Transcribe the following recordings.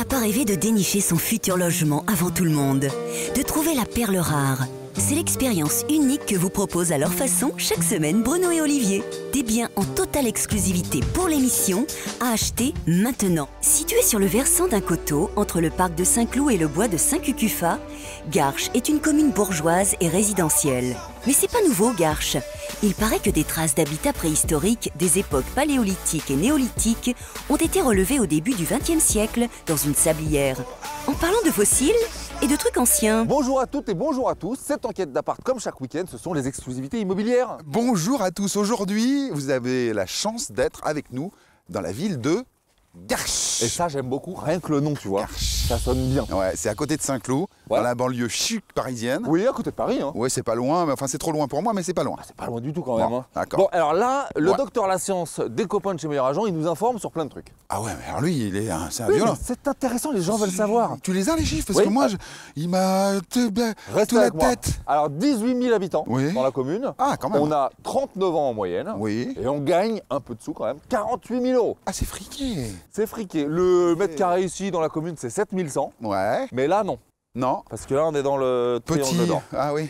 n'a pas rêvé de dénicher son futur logement avant tout le monde? De trouver la perle rare? C'est l'expérience unique que vous proposent à leur façon chaque semaine Bruno et Olivier. Des biens en totale exclusivité pour l'émission à acheter maintenant. Situé sur le versant d'un coteau entre le parc de Saint-Cloud et le bois de Saint-Cucufa, Garches est une commune bourgeoise et résidentielle. Mais c'est pas nouveau, Garches. Il paraît que des traces d'habitat préhistorique des époques paléolithiques et néolithiques ont été relevées au début du XXe siècle dans une sablière. En parlant de fossiles et de trucs anciens. Bonjour à toutes et bonjour à tous. Cette enquête d'appart, comme chaque week-end, ce sont les exclusivités immobilières. Bonjour à tous. Aujourd'hui, vous avez la chance d'être avec nous dans la ville de Garches. Et ça, j'aime beaucoup, rien que le nom, tu vois. Garches. Ça sonne bien. Ouais, c'est à côté de Saint-Cloud, dans la banlieue chic parisienne. Oui, à côté de Paris. Hein. Ouais, c'est pas loin, mais enfin c'est trop loin pour moi, mais c'est pas loin. Ah, c'est pas loin du tout quand même. Bon, hein. d'accord. Bon, alors là, le docteur La Science des copains de chez Meilleur Agent, il nous informe sur plein de trucs. Ah ouais, mais alors lui, c'est un Oui, violent. c'est intéressant, les gens veulent savoir. Tu les as les chiffres? Parce Oui. que moi, il m'a Reste tout la avec moi. tête. Alors, 18 000 habitants dans la commune. Ah, quand même. On a 39 ans en moyenne. Oui. Et on gagne un peu de sous quand même, 48 000 euros. Ah, c'est friqué. C'est friqué. Le mètre carré ici dans la commune, c'est 7 100. Ouais. Mais là, non. Non. Parce que là, on est dans le triangle d'or. Ah oui.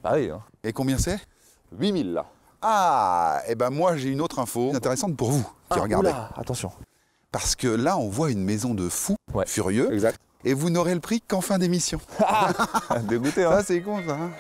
Bah oui, hein. Et combien c'est? 8 000 là. Ah, et ben moi j'ai une autre info intéressante pour vous qui regardez. Oula, attention. Parce que là, on voit une maison de fous furieux. Exact. Et vous n'aurez le prix qu'en fin d'émission. Dégoûté, hein. Ça, c'est con, ça. Hein.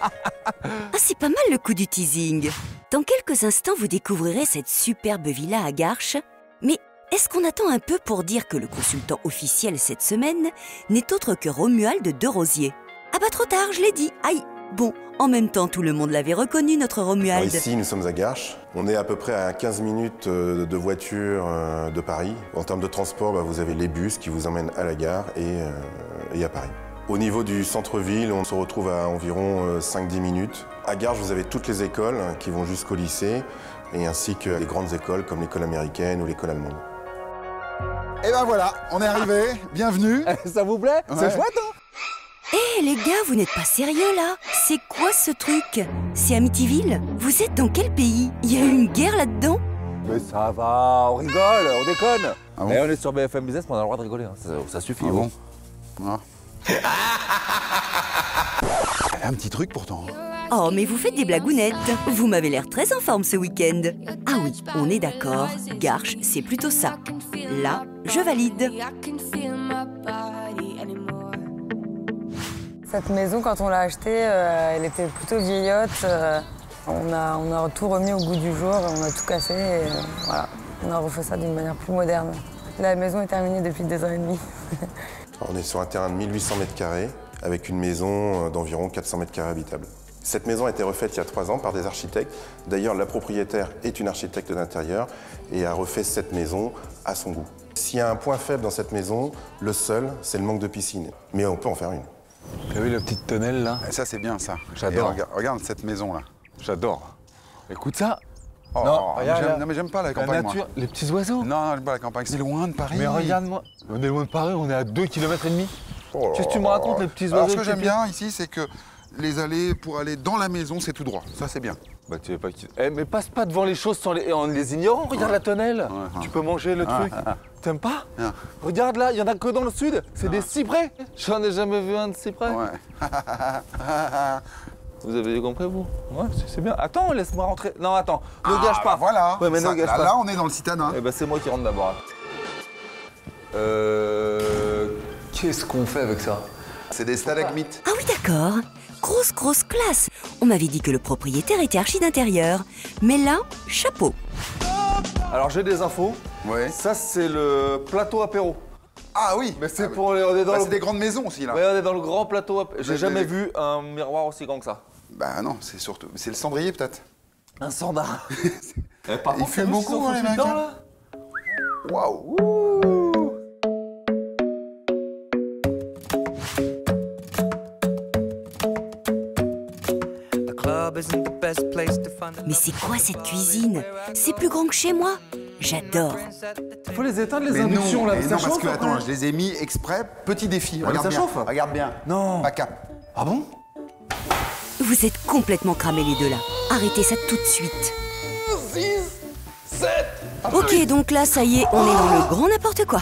Ah, c'est pas mal le coup du teasing. Dans quelques instants, vous découvrirez cette superbe villa à Garches. Mais est-ce qu'on attend un peu pour dire que le consultant officiel cette semaine n'est autre que Romuald de Rosier? Ah bah trop tard, je l'ai dit. Aïe. Bon, en même temps, tout le monde l'avait reconnu, notre Romuald. Alors ici, nous sommes à Garches. On est à peu près à 15 minutes de voiture de Paris. En termes de transport, vous avez les bus qui vous emmènent à la gare et à Paris. Au niveau du centre-ville, on se retrouve à environ 5-10 minutes. À Garches, vous avez toutes les écoles qui vont jusqu'au lycée, et ainsi que les grandes écoles comme l'école américaine ou l'école allemande. Et ben voilà, on est arrivé. Bienvenue. Ça vous plaît? C'est chouette, hein? Eh les gars, vous n'êtes pas sérieux là? C'est quoi ce truc? C'est Amityville? Vous êtes dans quel pays? Il y a eu une guerre là-dedans? Mais ça va, on rigole, on déconne. Ah bon? Et on est sur BFM Business, mais on a le droit de rigoler, hein. Ça suffit. Ah bon? Ah. Un petit truc pourtant. Oh, mais vous faites des blagounettes. Vous m'avez l'air très en forme ce week-end. Ah oui, on est d'accord. Garches, c'est plutôt ça. Là, je valide. Cette maison, quand on l'a achetée, elle était plutôt vieillotte. On a tout remis au goût du jour, on a tout cassé et voilà. On a refait ça d'une manière plus moderne. La maison est terminée depuis 2 ans et demi. On est sur un terrain de 1800 m² avec une maison d'environ 400 m² habitable. Cette maison a été refaite il y a 3 ans par des architectes. D'ailleurs, la propriétaire est une architecte d'intérieur et a refait cette maison à son goût. S'il y a un point faible dans cette maison, le seul, c'est le manque de piscine. Mais on peut en faire une. Vous avez vu la petite tonnelle là? Et ça, c'est bien ça. J'adore. Et regarde cette maison là. J'adore. Écoute ça. Oh, Non, regarde, non, mais j'aime pas la La campagne. nature, Moi. les petits oiseaux. Non, j'aime pas la campagne. C'est loin de Paris. Mais regarde-moi. On est loin de Paris, on est à 2,5 km. Oh Qu'est-ce que tu me racontes, les petits oiseaux? Alors, ce que j'aime bien ici, c'est que les allées pour aller dans la maison, c'est tout droit. Ça, c'est bien. Bah tu veux pas qu'ils... Eh, mais passe pas devant les choses en les ignorant. Regarde la tonnelle. Tu peux manger le truc. T'aimes pas? Regarde là, il y en a que dans le sud. C'est des cyprès. J'en ai jamais vu un de cyprès. Ouais. Vous avez compris, vous? Ouais, c'est bien. Attends, laisse-moi rentrer. Non, attends, ne gâche pas. Voilà. Ouais, mais ne gâche pas. Là, on est dans le citadin. Eh ben, c'est moi qui rentre d'abord. Qu'est-ce qu'on fait avec ça? C'est des stalagmites. Ah oui, d'accord. Grosse classe. On m'avait dit que le propriétaire était archi d'intérieur. Mais là, chapeau. Alors, j'ai des infos. Ouais. Ça, c'est le plateau apéro. Ah oui. Mais c'est pour les... On est dans C'est des grandes maisons aussi là. Ouais, on est dans le grand plateau apéro. J'ai jamais vu un miroir aussi grand que ça. Bah non, c'est surtout... C'est le cendrier peut-être. Un standard. Par Il contre, fait t'as vu beaucoup, ce qu'ils ont les foutu mecs, dedans, hein. là? Waouh. Mais c'est quoi cette cuisine? C'est plus grand que chez moi. J'adore. Faut les éteindre, les Mais inductions, non, là. mais Ça non, parce chauffe, que, après. attends, je les ai mis exprès. Petit défi. mais Regarde ça bien. chauffe. Regarde bien. Non. Pas cap. Ah bon? Vous êtes complètement cramés les deux là. Arrêtez ça tout de suite. 6, 7. Ok, donc là, ça y est, on est dans le grand n'importe quoi.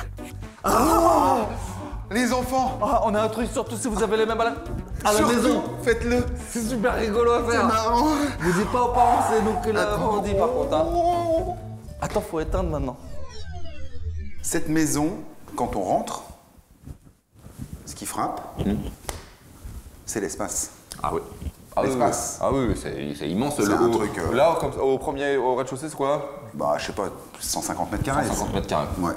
Les enfants. Ah, on a un truc, surtout si vous avez les mêmes à la Surtout, maison. faites-le. C'est super rigolo à C'est faire. marrant. Vous dites pas aux parents, c'est nous qui Attends. l'avons dit par contre. Hein. Attends, faut éteindre maintenant. Cette maison, quand on rentre, ce qui frappe, c'est l'espace. Ah oui. L'espace. Ah oui, c'est immense. C'est un truc, Là, comme, au rez-de-chaussée, c'est quoi? Bah, je sais pas, 150 mètres carrés. 150 mètres carrés. Ouais.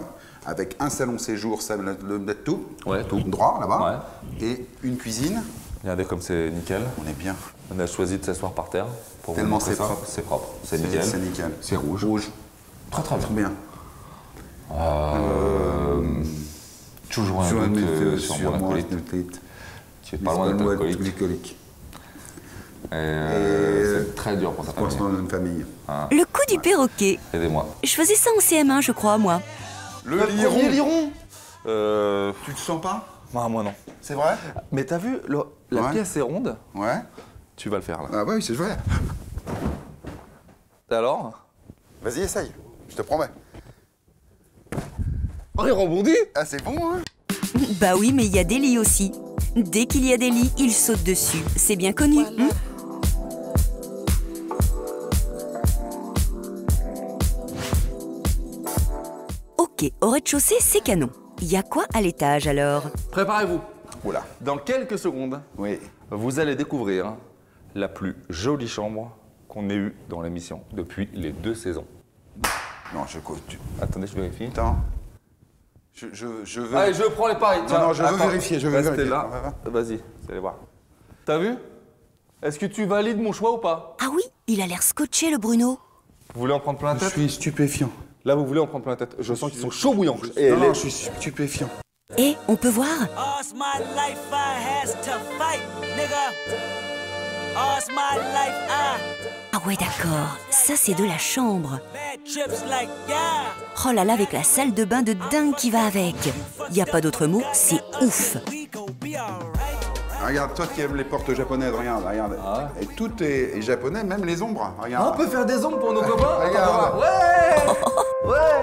Avec un salon séjour, ça le mettre tout. Ouais, tout. Droit, là-bas. Et une cuisine. Regardez comme c'est nickel. On est bien. On a choisi de s'asseoir par terre. Pour vous Tellement montrer c'est ça. propre. C'est propre. C'est nickel. C'est nickel. C'est rouge. Rouge. Très très bien. Trop bien. Toujours un doute sur mon alcoolite. Tu es pas loin d'être alcoolique. C'est très dur pour sa famille. Dans une famille. Le coup du perroquet. Aidez-moi. Je faisais ça en CM1, je crois, moi. Le liron. Tu Tu te sens pas? moi non. C'est vrai? Mais t'as vu, la Ouais. pièce est ronde. Ouais. Tu vas le faire là. Ah ouais, c'est vrai. Alors? Vas-y, essaye. Je te promets. Oh, il rebondit. Ah, c'est bon, hein? Bah oui, mais il y a des lits aussi. Dès qu'il y a des lits, il saute dessus. C'est bien connu. Hein. Ok, au rez-de-chaussée, c'est canon. Il y a quoi à l'étage alors? Préparez-vous. Oula. Dans quelques secondes, Oui. vous allez découvrir la plus jolie chambre qu'on ait eue dans l'émission depuis les 2 saisons. Non, je coach. Attendez, je vérifie. Attends. Je veux. Allez, je prends les paris. non, je veux vérifier, je veux Restez vérifier. là. Vas-y, vous allez voir. T'as vu? Est-ce que tu valides mon choix ou pas? Ah oui, il a l'air scotché, le Bruno. Vous voulez en prendre plein la Je tête? suis stupéfiant. Là, vous voulez en prendre plein la tête. Je sens qu'ils sont chauds bouillants. Non, je suis stupéfiant. Et on peut voir? All's my life I has to fight, nigga. All's my life I Ah ouais, d'accord. Ça, c'est de la chambre. bad trips like yeah. Oh là là, avec la salle de bain de dingue qui va avec. Y a pas d'autre mot, c'est ouf. We gon' be alright. Regarde, toi qui aimes les portes japonaises, regarde. Ah. Et tout est japonais, même les ombres. Regarde. On peut faire des ombres pour nos copains? Regarde. Ouais. Ouais.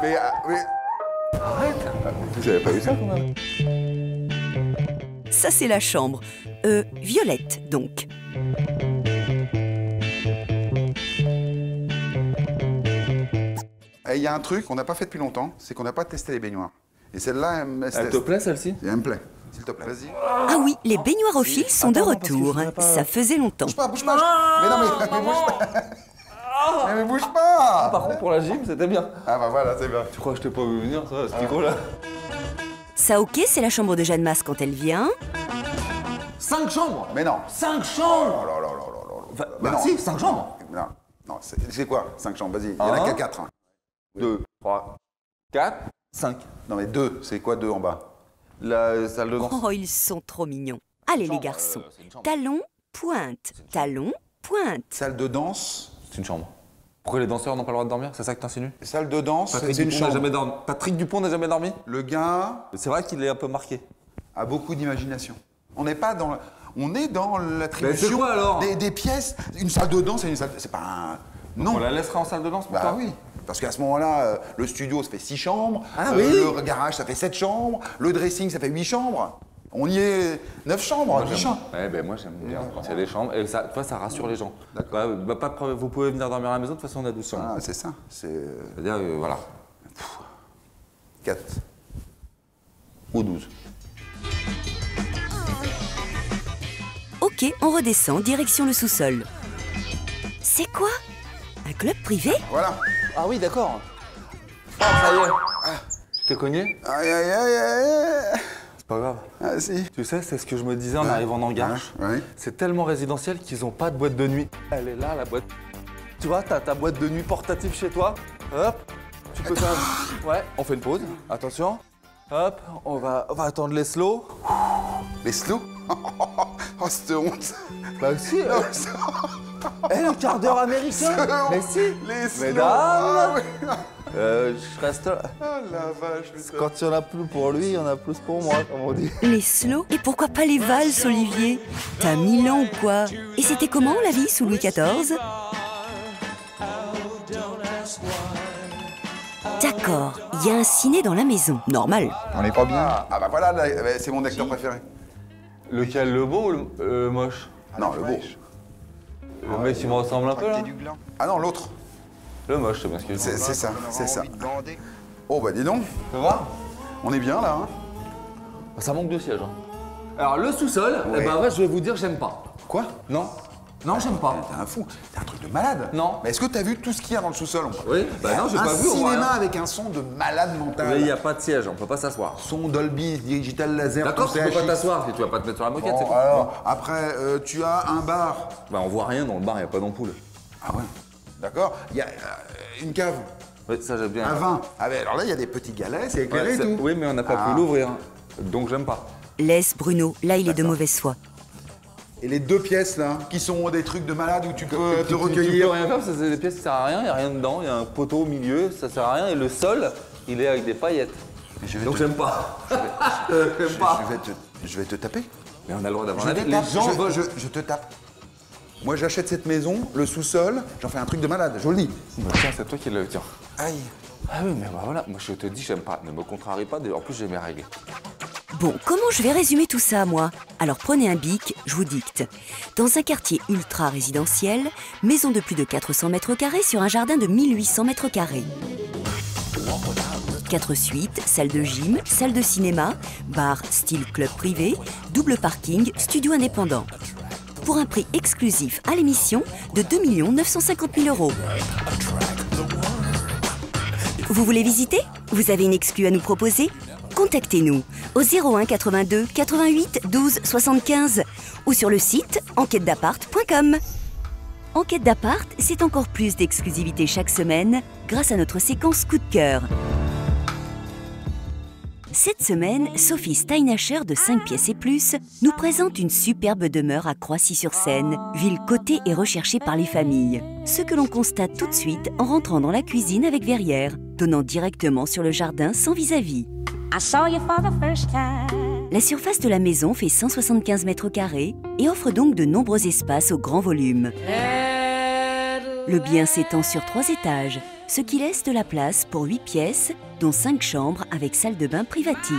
Mais. Arrête. Vous avez pas vu ça quand même? Ça, c'est la chambre. Violette, donc. Il y a un truc qu'on n'a pas fait depuis longtemps, c'est qu'on n'a pas testé les baignoires. Et celle-là, Elle te plaît celle-ci? Elle me plaît. S'il te plaît, vas-y. Ah oui, les baignoires au fil sont de Attends, parce que je retour. voudrais pas- Ça faisait longtemps. Bouge pas. Mais non, mais bouge pas. Mais bouge pas. Par contre, pour la gym, c'était bien. Ah bah voilà, c'est bien. Tu crois que je t'ai pas vu venir, ça, ce micro là? Ça, ok, c'est la chambre de Jeanne Masse quand elle vient. 5 chambres! Mais non. 5 chambres! Oh là là là là là là. Mais non. si, 5 chambres! Non, c'est quoi 5 chambres, vas-y. Il y en a qu'à 4. 2, 3, 4, 5. Non mais 2, c'est quoi 2 en bas? La salle de danse. Oh, ils sont trop mignons. Allez, les garçons. c'est une chambre. Talon, pointe. Talon, pointe. Salle de danse. C'est une chambre. Pourquoi les danseurs n'ont pas le droit de dormir? C'est ça que t'insinues? Salle de danse, Patrick c'est une Dupont n'a chambre. jamais dormi. Patrick Dupont n'a jamais dormi? Le gars C'est vrai qu'il est un peu marqué. a beaucoup d'imagination. On n'est pas dans... On est dans l'attribution c'est quoi, alors des pièces. Une salle de danse et une salle... C'est pas un... Non. On la laissera en salle de danse pour Bah toi? oui. Parce qu'à ce moment-là, le studio, ça fait 6 chambres. Ah oui. Le garage, ça fait 7 chambres. Le dressing, ça fait 8 chambres. On y est 9 chambres, 10 chambres. Ouais, ben moi j'aime bien quand il y a des chambres. Et ça, toi, ça rassure les gens. D'accord. Pas de problème, vous pouvez venir dormir à la maison, de toute façon on a 12 chambres. Ah, c'est ça. C'est C'est-à-dire, voilà. 4 ou 12. Ok, on redescend, direction le sous-sol. C'est quoi? Un club privé? Voilà. Ah oui, d'accord. Ah, ça y est. Tu t'es cogné? Aïe, aïe, aïe, aïe. C'est pas grave. Ah, si. Tu sais, c'est ce que je me disais en arrivant dans Garches. Ouais. C'est tellement résidentiel qu'ils ont pas de boîte de nuit. Elle est là, la boîte. Tu vois, t'as ta boîte de nuit portative chez toi. Hop, tu peux faire... Ouais, on fait une pause. Attention. Hop, on va attendre les slows. Les slows. Oh, cette honte. Bah si, le quart d'heure américain. Mais si. Les slows. Mesdames. Ah, oui. Je reste là. Oh la vache, putain. Quand il y en a plus pour lui, il y en a plus pour moi, comme on dit. Les slows? Et pourquoi pas les valses, Olivier? T'as 1000 ans ou quoi? Et c'était comment la vie sous Louis XIV? D'accord, il y a un ciné dans la maison, normal. On n'est pas bien. Ah bah voilà, là, c'est mon acteur préféré. Lequel, le beau ou le moche? Non, le beau. Le mec qui me ressemble un peu là? Ah non, l'autre. Le moche, c'est bien ce qu'il C'est ça, c'est ça. Oh bah dis donc, Ça va? on est bien là. Hein. Ça manque de sièges. Hein. Alors le sous-sol, Ouais. eh ben, en fait, je vais vous dire, j'aime pas. Quoi? Non. Non, j'aime pas. T'es un fou, t'es un truc de malade. Non. Mais est-ce que t'as vu tout ce qu'il y a dans le sous-sol? Oui, bah non, j'ai pas vu. Un on voit cinéma rien. avec un son de malade mental. Mais il n'y a pas de siège, on peut pas s'asseoir. Son Dolby, digital laser. D'accord, tu poussé peux à pas chiffre. t'asseoir, tu vas pas te mettre sur la moquette, c'est Bon, tout. alors, après, tu as un bar. Bah on voit rien dans le bar, il n'y a pas d'ampoule. Ah ouais. D'accord. Il y a une cave. Oui, ça j'aime bien. Un vin. Ah ben alors là, il y a des petits galets, c'est Ouais, éclairé et tout. oui, mais on n'a pas Ah. pu l'ouvrir. Donc j'aime pas. Laisse Bruno, là il est de mauvaise foi. Et les deux pièces là, qui sont des trucs de malade où tu peux te Tu peux recueillir. rien faire, c'est des pièces qui servent à rien, il n'y a rien dedans, il y a un poteau au milieu, ça sert à rien. Et le sol, il est avec des paillettes. Donc j'aime pas. J'aime pas. Je vais te taper. Mais on a le droit d'avoir Je un te avis. tape. Les gens veulent. Je te tape. Moi, j'achète cette maison, le sous-sol, j'en fais un truc de malade, je le dis. Bah, tiens, c'est toi qui l'as. Tiens. Aïe. Ah oui, mais bah voilà, moi je te dis, j'aime pas. Ne me contrarie pas, en plus j'ai mes règles. Bon, comment je vais résumer tout ça, moi? Alors prenez un bic, je vous dicte. Dans un quartier ultra résidentiel, maison de plus de 400 mètres carrés sur un jardin de 1800 mètres carrés. 4 suites, salle de gym, salle de cinéma, bar style club privé, double parking, studio indépendant. Pour un prix exclusif à l'émission de 2 950 000 €. Vous voulez visiter? Vous avez une exclue à nous proposer? Contactez-nous au 01 82 88 12 75 ou sur le site enquêtedappart.com. Enquête d'appart, c'est encore plus d'exclusivité chaque semaine grâce à notre séquence coup de cœur. Cette semaine, Sophie Steinacher de 5 pièces et plus nous présente une superbe demeure à Croissy-sur-Seine, ville cotée et recherchée par les familles. Ce que l'on constate tout de suite en rentrant dans la cuisine avec verrière, donnant directement sur le jardin sans vis-à-vis. I saw you for the first time. La surface de la maison fait 175 mètres carrés et offre donc de nombreux espaces au grand volume. Le bien s'étend sur 3 étages, ce qui laisse de la place pour 8 pièces, dont 5 chambres avec salle de bain privative.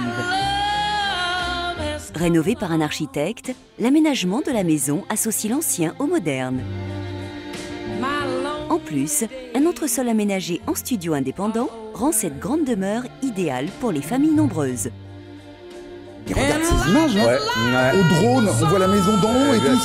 Rénové par un architecte, l'aménagement de la maison associe l'ancien au moderne. En plus, un entresol aménagé en studio indépendant rend cette grande demeure idéale pour les familles nombreuses. Et regarde ces images, hein. Au drone, on voit la maison d'en haut et tout.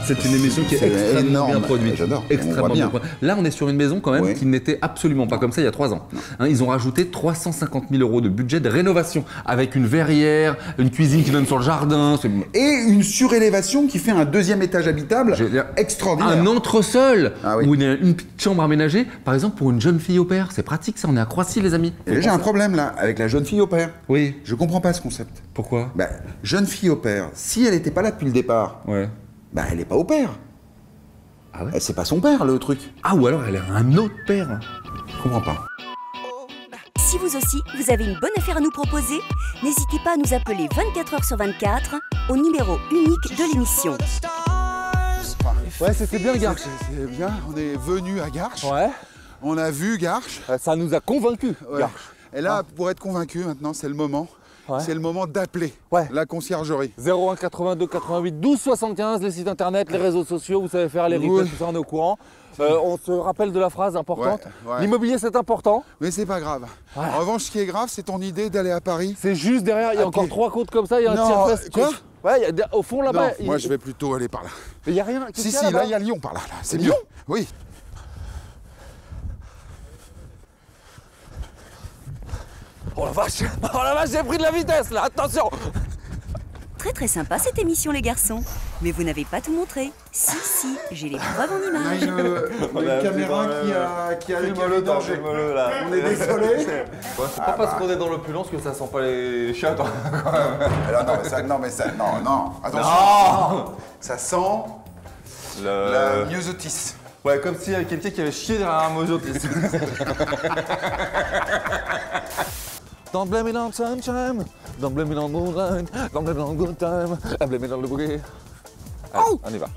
C'est une émission qui est C'est extrêmement énorme. bien produite. J'adore. Extrêmement On voit bien. produite. Là, on est sur une maison quand même Oui. qui n'était absolument pas comme ça il y a 3 ans. Hein, ils ont rajouté 350 000 € de budget de rénovation avec une verrière, une cuisine qui donne sur le jardin. Et une surélévation qui fait un deuxième étage habitable Je veux dire, extraordinaire. un entresol Ah oui. où il y a une petite chambre aménagée, par exemple pour une jeune fille au père. C'est pratique ça, on est à Croissy les amis. Et là, j'ai un problème là, avec la jeune fille au père. Oui, Je comprends pas ce concept. pourquoi? Bah, jeune fille au père, si elle était pas là depuis le départ, Ouais. bah elle est pas au père. Ah ouais? C'est pas son père le truc. Ah ou alors elle a un autre père. Je comprends pas. Si vous aussi, vous avez une bonne affaire à nous proposer, n'hésitez pas à nous appeler 24 h sur 24 au numéro unique de l'émission. Ouais, c'était bien, gars. C'est bien, on est venu à Garches. Ouais, On a vu Garches. ça nous a convaincus. Ouais. Et là, pour être convaincu maintenant, c'est le moment. Ouais. C'est le moment d'appeler Ouais. la conciergerie. 01 82 88 12 75, les sites internet, les réseaux sociaux, vous savez faire les replays, Oui. tout ça, on est au courant. On se rappelle de la phrase importante. Ouais, ouais. L'immobilier, c'est important. Mais c'est pas grave. Ouais. En revanche, ce qui est grave, c'est ton idée d'aller à Paris. C'est juste derrière, il y a À encore pied. 3 côtes comme ça, il y a un Non, tiers-fest. quoi? Ouais, il y a au fond là-bas. Non, moi je vais plutôt aller par là. Mais il n'y a rien. Qu'est-ce Si, qu'il y a si, là-bas là il y a Lyon par là. C'est Lyon? mieux. Oui. Oh la vache, j'ai pris de la vitesse là, attention. Très très sympa cette émission les garçons. Mais vous n'avez pas tout montré. Si, si, j'ai les preuves en On a images. une caméra qui a les danger. là. On est désolé. C'est pas parce qu'on est dans l'opulence que ça sent pas les chiottes. Alors non, mais ça, non. Attention. Ça sent la myosotis. Ouais, comme s'il y avait quelqu'un qui avait chié derrière un mojotis. Don't blame it on sunshine, don't blame it on moonlight, don't blame it on good time, I blame it on the boogie. Allez, on y va.